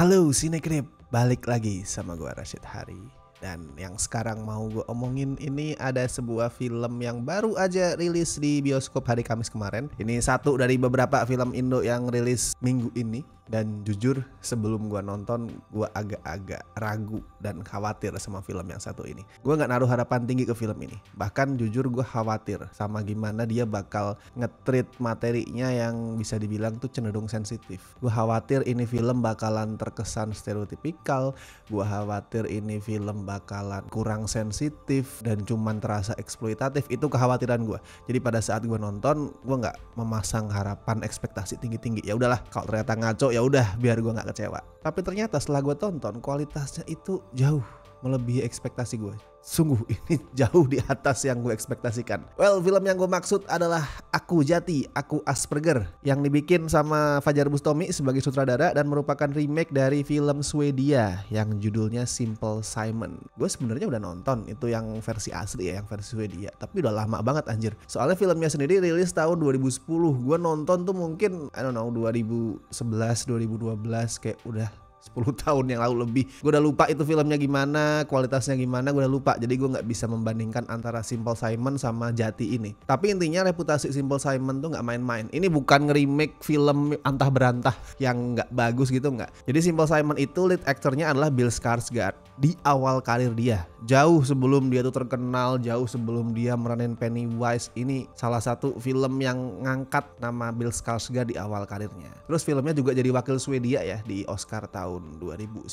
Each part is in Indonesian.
Halo Sinegrip, balik lagi sama gue Rashid Hari. Dan yang sekarang mau gue omongin ini ada sebuah film yang baru aja rilis di bioskop hari Kamis kemarin. Ini satu dari beberapa film Indo yang rilis minggu ini. Dan jujur sebelum gue nonton gue agak-agak ragu dan khawatir sama film yang satu ini. Gue gak naruh harapan tinggi ke film ini. Bahkan jujur gue khawatir sama gimana dia bakal nge-treat materinya yang bisa dibilang tuh cenderung sensitif. Gue khawatir ini film bakalan terkesan stereotipikal. Gue khawatir ini film bakalan kurang sensitif dan cuman terasa eksploitatif. Itu kekhawatiran gue. Jadi pada saat gue nonton gue gak memasang harapan ekspektasi tinggi-tinggi. Ya udahlah, kalau ternyata ngaco ya udah biar gue nggak kecewa. Tapi ternyata setelah gue tonton kualitasnya itu jauh melebihi ekspektasi gue. Sungguh ini jauh di atas yang gue ekspektasikan. Well, film yang gue maksud adalah Aku Jati, Aku Asperger, yang dibikin sama Fajar Bustami sebagai sutradara dan merupakan remake dari film Swedia yang judulnya Simple Simon. Gue sebenarnya udah nonton itu yang versi asli ya, yang versi Swedia, tapi udah lama banget anjir. Soalnya filmnya sendiri rilis tahun 2010. Gue nonton tuh mungkin 2011, 2012, kayak udah 10 tahun yang lalu lebih. Gue udah lupa itu filmnya gimana, kualitasnya gimana, gue udah lupa. Jadi gue gak bisa membandingkan antara Simple Simon sama Jati ini. Tapi intinya reputasi Simple Simon tuh gak main-main. Ini bukan nge-remake film antah berantah yang gak bagus gitu, gak. Jadi Simple Simon itu lead aktornya adalah Bill Skarsgård di awal karir dia. Jauh sebelum dia tuh terkenal, jauh sebelum dia meranin Pennywise. Ini salah satu film yang ngangkat nama Bill Skarsgård di awal karirnya. Terus filmnya juga jadi wakil Swedia ya di Oscar tahun 2011.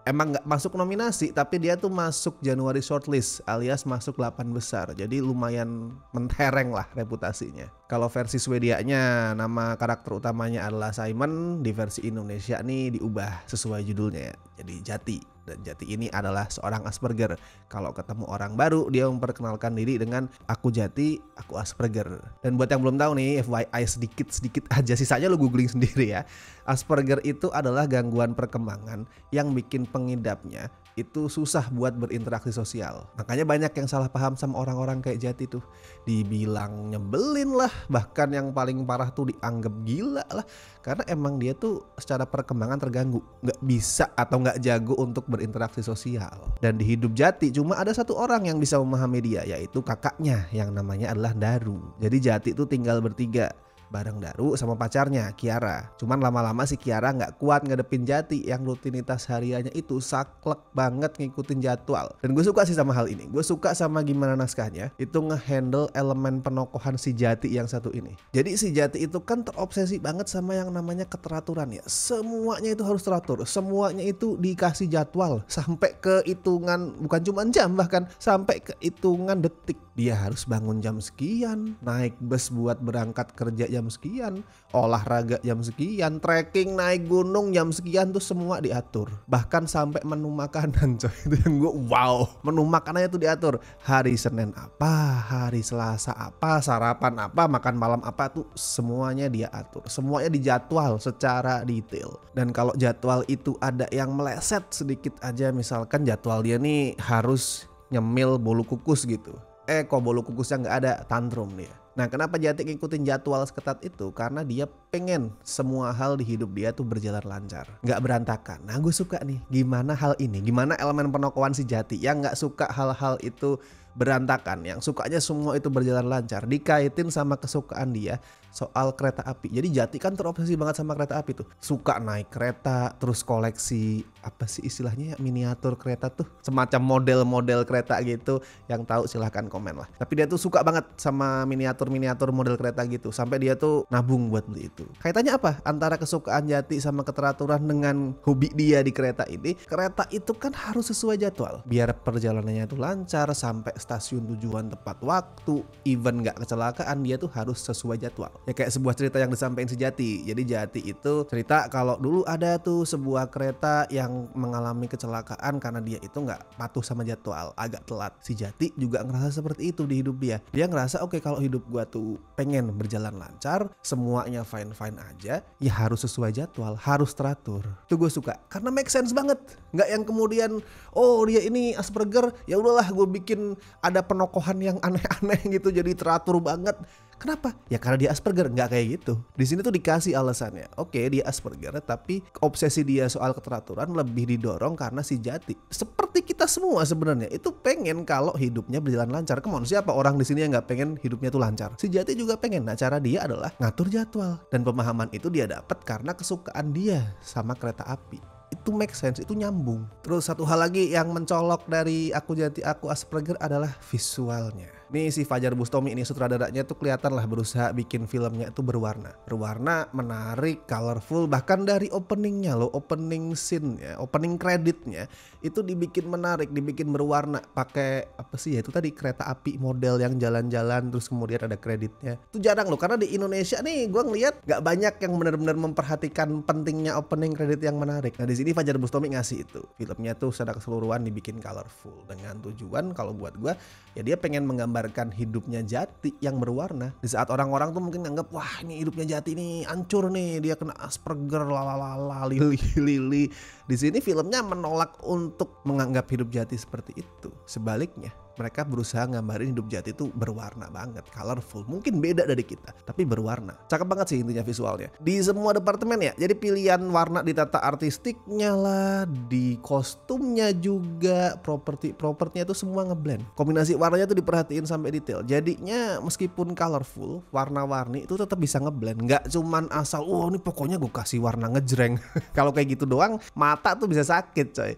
Emang gak masuk nominasi, tapi dia tuh masuk Januari shortlist alias masuk 8 besar. Jadi lumayan mentereng lah reputasinya. Kalau versi Swedianya nama karakter utamanya adalah Simon, di versi Indonesia nih diubah sesuai judulnya ya. Jadi Jati. Dan Jati ini adalah seorang Asperger. Kalau ketemu orang baru dia memperkenalkan diri dengan Aku Jati, Aku Asperger. Dan buat yang belum tahu nih, FYI sedikit aja, sisanya lo googling sendiri ya. Asperger itu adalah gangguan perkembangan yang bikin pengidapnya itu susah buat berinteraksi sosial. Makanya banyak yang salah paham sama orang-orang kayak Jati tuh. Dibilang nyebelin lah, bahkan yang paling parah tuh dianggap gila lah. Karena emang dia tuh secara perkembangan terganggu, gak bisa atau gak jago untuk berinteraksi sosial. Dan di hidup Jati cuma ada satu orang yang bisa memahami dia, yaitu kakaknya yang namanya adalah Daru. Jadi Jati tuh tinggal bertiga bareng Daru sama pacarnya Kiara. Cuman lama-lama si Kiara gak kuat ngadepin Jati yang rutinitas hariannya itu saklek banget ngikutin jadwal. Dan gue suka sih sama hal ini. Gue suka sama gimana naskahnya itu ngehandle elemen penokohan si Jati yang satu ini. Jadi si Jati itu kan terobsesi banget sama yang namanya keteraturan ya. Semuanya itu harus teratur. Semuanya itu dikasih jadwal sampai ke hitungan, bukan cuma jam, bahkan sampai ke hitungan detik. Dia harus bangun jam sekian, naik bus buat berangkat kerja jam sekian, olahraga jam sekian, trekking naik gunung jam sekian, tuh semua diatur. Bahkan sampai menu makanan coy, itu yang gue wow, menu makanannya tuh diatur. Hari Senin apa, hari Selasa apa, sarapan apa, makan malam apa, tuh semuanya dia atur. Semuanya dijadwal secara detail. Dan kalau jadwal itu ada yang meleset sedikit aja, misalkan jadwal dia nih harus nyemil bolu kukus gitu, kok bolu kukusnya nggak ada, tantrum dia. Nah, kenapa Jati ngikutin jadwal seketat itu? Karena dia pengen semua hal di hidup dia tuh berjalan lancar, nggak berantakan. Nah, gue suka nih gimana hal ini, gimana elemen penokohan si Jati yang nggak suka hal-hal itu berantakan, yang sukanya semua itu berjalan lancar, dikaitin sama kesukaan dia soal kereta api. Jadi Jati kan terobsesi banget sama kereta api tuh, suka naik kereta, terus koleksi apa sih istilahnya ya, miniatur kereta tuh, semacam model-model kereta gitu. Yang tahu silahkan komen lah. Tapi dia tuh suka banget sama miniatur model kereta gitu, sampai dia tuh nabung buat beli itu. Kaitannya apa antara kesukaan Jati sama keteraturan dengan hobi dia di kereta ini? Kereta itu kan harus sesuai jadwal biar perjalanannya itu lancar, sampai stasiun tujuan tepat waktu, even gak kecelakaan, dia tuh harus sesuai jadwal. Ya kayak sebuah cerita yang disampaikan si Jati. Jadi Jati itu cerita kalau dulu ada tuh sebuah kereta yang mengalami kecelakaan karena dia itu gak patuh sama jadwal, agak telat. Si Jati juga ngerasa seperti itu di hidup dia. Dia ngerasa oke, kalau hidup gua tuh pengen berjalan lancar, semuanya fine fine aja, ya harus sesuai jadwal, harus teratur. Itu gue suka karena make sense banget. Nggak yang kemudian oh dia ini Asperger, ya udahlah gue bikin ada penokohan yang aneh-aneh gitu jadi teratur banget. Kenapa? Ya karena dia Asperger. Nggak kayak gitu. Di sini tuh dikasih alasannya. Oke, dia Asperger, tapi obsesi dia soal keteraturan lebih didorong karena si Jati. Seperti kita semua sebenarnya itu pengen kalau hidupnya berjalan lancar. Come on, siapa orang di sini yang nggak pengen hidupnya tuh lancar? Si Jati juga pengen. Nah, cara dia adalah ngatur jadwal, dan pemahaman itu dia dapat karena kesukaan dia sama kereta api. Itu make sense, itu nyambung. Terus satu hal lagi yang mencolok dari Aku Jati Aku Asperger adalah visualnya. Nih si Fajar Bustami ini sutradaranya tuh kelihatan lah berusaha bikin filmnya itu berwarna. Berwarna, menarik, colorful, bahkan dari openingnya loh, opening scene-nya, opening creditnya itu dibikin menarik, dibikin berwarna. Pakai apa sih ya, itu tadi kereta api model yang jalan-jalan terus kemudian ada kreditnya. Itu jarang loh, karena di Indonesia nih gue ngeliat gak banyak yang benar-benar memperhatikan pentingnya opening credit yang menarik. Nah di sini Fajar Bustami ngasih itu. Filmnya tuh secara keseluruhan dibikin colorful dengan tujuan kalau buat gue ya dia pengen menggambarkan hidupnya Jati yang berwarna. Di saat orang-orang tuh mungkin nganggap wah ini hidupnya Jati nih hancur nih, dia kena Asperger lalalala lili. Di sini filmnya menolak untuk menganggap hidup Jati seperti itu. Sebaliknya, mereka berusaha gambarin hidup Jati itu berwarna banget, colorful. Mungkin beda dari kita, tapi berwarna. Cakep banget sih intinya visualnya. Di semua departemen ya, jadi pilihan warna di tata artistiknya lah, di kostumnya juga, propertinya itu semua ngeblend. Kombinasi warnanya tuh diperhatiin sampai detail. Jadinya meskipun colorful, warna-warni itu tetap bisa ngeblend. Nggak cuman asal, oh ini pokoknya gue kasih warna ngejreng. Kalau kayak gitu doang, mata tuh bisa sakit coy.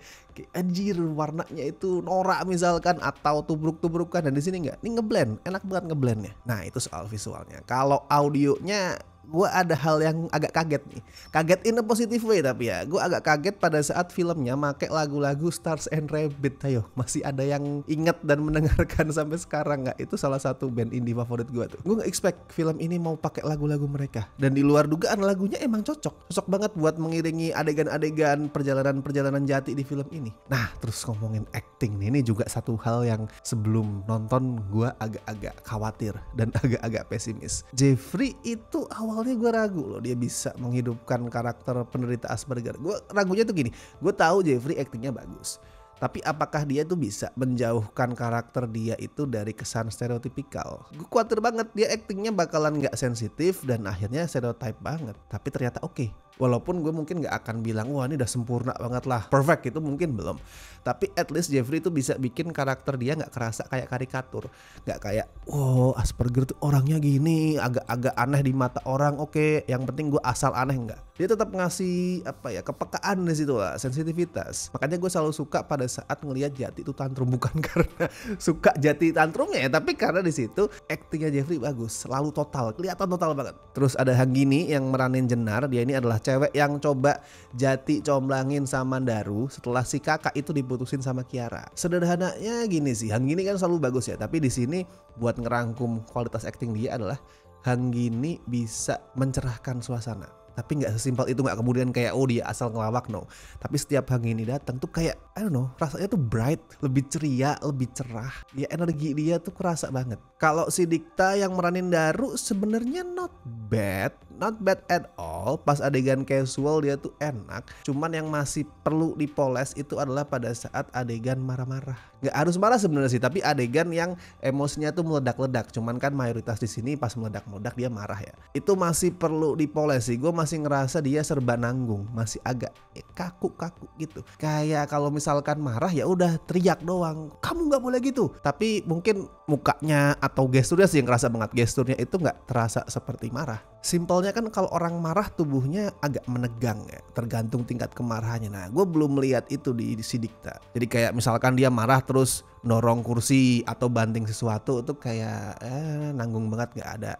Anjir warnanya itu norak misalkan atau tubruk-tubrukan, dan di sini enggak. Ini ngeblend, enak banget ngeblendnya. Nah, itu soal visualnya. Kalau audionya gue ada hal yang agak kaget nih. Kaget in a positive way tapi ya. Gue agak kaget pada saat filmnya make lagu-lagu Stars and Rabbit. Ayo, masih ada yang inget dan mendengarkan sampai sekarang nggak? Itu salah satu band indie favorit gue tuh. Gue nggak expect film ini mau pakai lagu-lagu mereka. Dan di luar dugaan lagunya emang cocok. Cocok banget buat mengiringi adegan-adegan perjalanan-perjalanan Jati di film ini. Nah, terus ngomongin acting nih. Ini juga satu hal yang sebelum nonton gue agak-agak khawatir dan agak-agak pesimis. Jeffrey itu awalnya gue ragu loh dia bisa menghidupkan karakter penderita Asperger. Gue ragunya tuh gini, gue tahu Jeffrey aktingnya bagus, tapi apakah dia tuh bisa menjauhkan karakter dia itu dari kesan stereotipikal? Gue khawatir banget dia aktingnya bakalan gak sensitif dan akhirnya stereotype banget. Tapi ternyata oke. Walaupun gue mungkin gak akan bilang wah ini udah sempurna banget lah, perfect, itu mungkin belum. Tapi at least Jeffrey tuh bisa bikin karakter dia gak kerasa kayak karikatur. Gak kayak oh Asperger tuh orangnya gini, agak-agak aneh di mata orang. Oke, yang penting gue asal aneh, enggak. Dia tetap ngasih apa ya, kepekaan di situ lah, sensitivitas. Makanya gue selalu suka pada saat ngelihat Jati itu tantrum, bukan karena suka Jati tantrumnya ya, tapi karena di situ aktingnya Jeffrey bagus, selalu total, kelihatan total banget. Terus ada Hanggini yang meranin Jenar. Dia ini adalah cewek yang coba Jati comblangin sama Daru setelah si kakak itu diputusin sama Kiara. Sederhananya gini sih, Hanggini kan selalu bagus ya, tapi di sini buat ngerangkum kualitas acting dia adalah Hanggini bisa mencerahkan suasana. Tapi nggak sesimpel itu, nggak kemudian kayak oh dia asal ngelawak, no. Tapi setiap Hanggini datang tuh kayak I don't know, rasanya tuh bright, lebih ceria, lebih cerah. Ya energi dia tuh kerasa banget. Kalau si Dikta yang meranin Daru sebenarnya not bad at all. Pas adegan casual dia tuh enak. Cuman yang masih perlu dipoles itu adalah pada saat adegan marah-marah. Nggak harus marah sebenarnya sih, tapi adegan yang emosinya tuh meledak-ledak. Cuman kan mayoritas di sini pas meledak-meledak dia marah ya. Itu masih perlu dipoles sih. Gue masih ngerasa dia serba nanggung, masih agak kaku-kaku gitu. Kayak kalau misalkan marah ya udah teriak doang, kamu nggak boleh gitu. Tapi mungkin mukanya atau gesturnya sih yang kerasa banget. Gesturnya itu nggak terasa seperti marah. Simpelnya kan kalau orang marah tubuhnya agak menegang ya, tergantung tingkat kemarahannya. Nah, gue belum melihat itu di si Dikta. Jadi kayak misalkan dia marah terus dorong kursi atau banting sesuatu itu kayak nanggung banget, nggak ada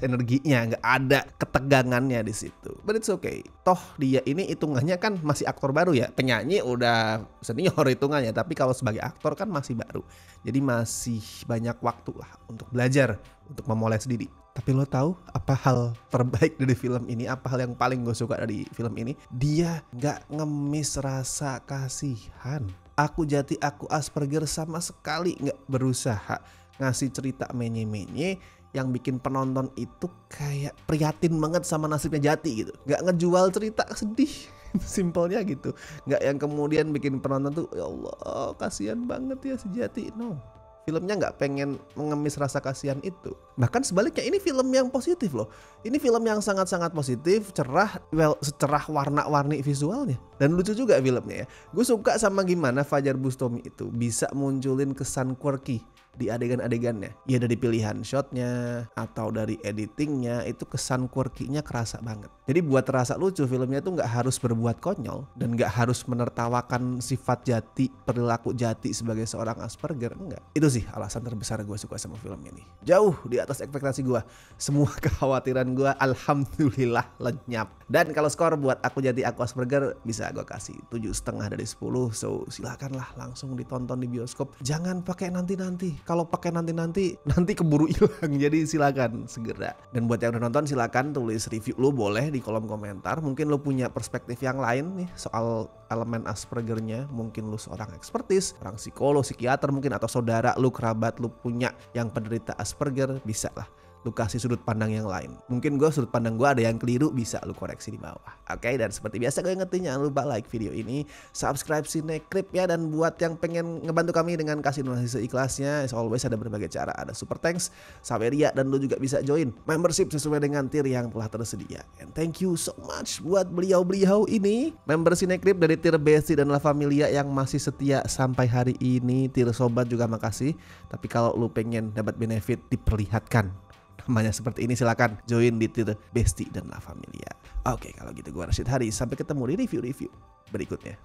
energinya, nggak ada ketegangannya di situ. But it's okay. Toh dia ini hitungannya kan masih aktor baru ya, penyanyi udah senior hitungannya, tapi kalau sebagai aktor kan masih baru. Jadi masih banyak waktu lah untuk belajar, untuk memoles diri. Tapi lo tahu apa hal terbaik dari film ini? Apa hal yang paling gue suka dari film ini? Dia nggak ngemis rasa kasihan. Aku Jati Aku Asperger sama sekali nggak berusaha ngasih cerita menye-menye yang bikin penonton itu kayak prihatin banget sama nasibnya Jati gitu. Nggak ngejual cerita sedih. Simpelnya gitu. Nggak yang kemudian bikin penonton tuh ya Allah kasihan banget ya si Jati. No. Filmnya nggak pengen mengemis rasa kasihan itu. Bahkan sebaliknya ini film yang positif loh. Ini film yang sangat-sangat positif, cerah, secerah warna-warni visualnya. Dan lucu juga filmnya ya. Gue suka sama gimana Fajar Bustami itu bisa munculin kesan quirky di adegan-adegannya. Ya dari pilihan shotnya atau dari editingnya itu kesan quirky-nya kerasa banget. Jadi buat terasa lucu filmnya tuh nggak harus berbuat konyol dan nggak harus menertawakan sifat Jati, perilaku Jati sebagai seorang Asperger, enggak. Itu sih alasan terbesar gue suka sama film ini. Jauh di atas ekspektasi gue. Semua kekhawatiran gue alhamdulillah lenyap. Dan kalau skor buat Aku Jati Aku Asperger bisa gue kasih 7,5 dari 10. So silakanlah langsung ditonton di bioskop. Jangan pakai nanti-nanti. Kalau pakai nanti keburu hilang. Jadi silakan segera. Dan buat yang udah nonton silakan tulis review lo boleh di kolom komentar. Mungkin lo punya perspektif yang lain nih soal elemen Aspergernya. Mungkin lo seorang ekspertis, orang psikolog, psikiater mungkin, atau saudara lo, kerabat lo punya yang penderita Asperger, bisa lah lu kasih sudut pandang yang lain. Mungkin gue sudut pandang gue ada yang keliru, bisa lu koreksi di bawah. Oke, dan seperti biasa gue ingetin jangan lupa like video ini, subscribe Cinecrip ya, dan buat yang pengen ngebantu kami dengan kasih donasi seikhlasnya, as always ada berbagai cara, ada super thanks, Saweria, dan lu juga bisa join membership sesuai dengan tier yang telah tersedia. And thank you so much buat beliau-beliau ini, member Cinecrip dari tier Besti dan La Familia yang masih setia sampai hari ini. Tier Sobat juga makasih, tapi kalau lu pengen dapat benefit diperlihatkan namanya seperti ini, silakan join di tier Besti dan La Familia. Oke, kalau gitu gue Rashid Hari, sampai ketemu di review-review berikutnya.